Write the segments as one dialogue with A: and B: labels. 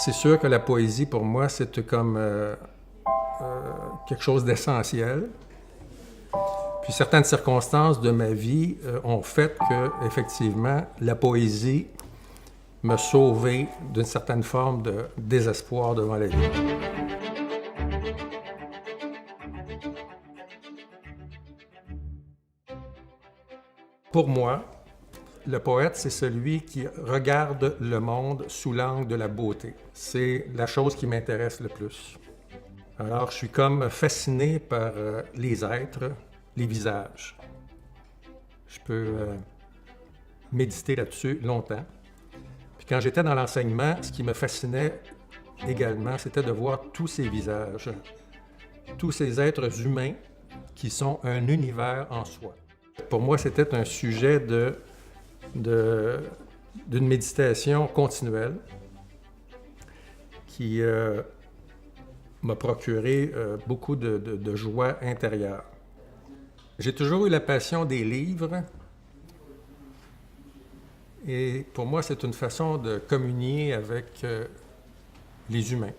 A: C'est sûr que la poésie, pour moi, c'était comme quelque chose d'essentiel. Puis certaines circonstances de ma vie ont fait que, effectivement, la poésie m'a sauvé d'une certaine forme de désespoir devant la vie. Pour moi, le poète, c'est celui qui regarde le monde sous l'angle de la beauté. C'est la chose qui m'intéresse le plus. Alors, je suis comme fasciné par les êtres, les visages. Je peux méditer là-dessus longtemps. Puis quand j'étais dans l'enseignement, ce qui me fascinait également, c'était de voir tous ces visages, tous ces êtres humains qui sont un univers en soi. Pour moi, c'était un sujet d'une méditation continuelle qui m'a procuré beaucoup de joie intérieure. J'ai toujours eu la passion des livres et pour moi, c'est une façon de communier avec les humains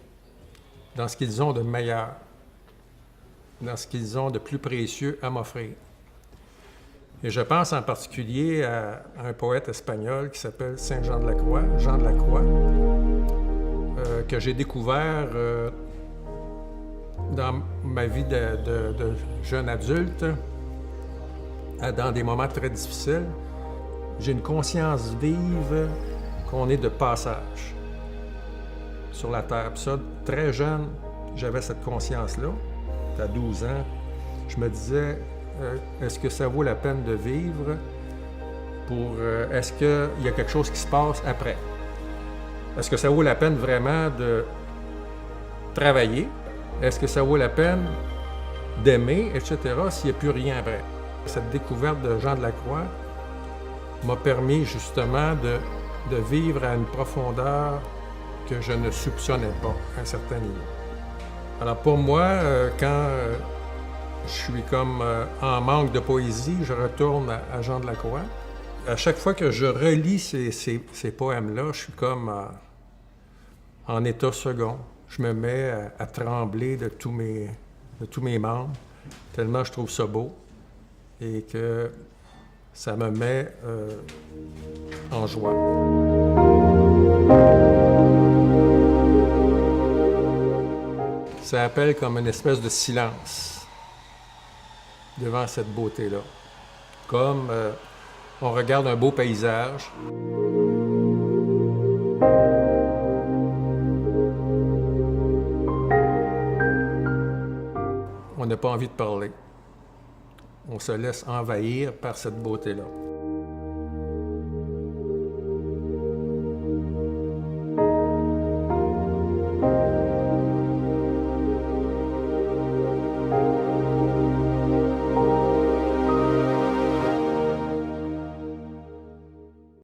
A: dans ce qu'ils ont de meilleur, dans ce qu'ils ont de plus précieux à m'offrir. Et je pense en particulier à un poète espagnol qui s'appelle Saint Jean de la Croix, Jean de la Croix, que j'ai découvert dans ma vie de jeune adulte, dans des moments très difficiles. J'ai une conscience vive qu'on est de passage sur la Terre. Puis ça, très jeune, j'avais cette conscience-là. À 12 ans, je me disais, est-ce que ça vaut la peine de vivre est-ce qu'il y a quelque chose qui se passe après? Est-ce que ça vaut la peine vraiment de travailler? Est-ce que ça vaut la peine d'aimer, etc., s'il n'y a plus rien après? Cette découverte de Jean de la Croix m'a permis justement de vivre à une profondeur que je ne soupçonnais pas à un certain niveau. Alors pour moi, quand je suis comme en manque de poésie, je retourne à Jean de la Croix. À chaque fois que je relis ces poèmes-là, je suis comme en état second. Je me mets à trembler de tous mes membres, tellement je trouve ça beau et que ça me met en joie. Ça appelle comme une espèce de silence devant cette beauté-là. Comme on regarde un beau paysage. On n'a pas envie de parler. On se laisse envahir par cette beauté-là.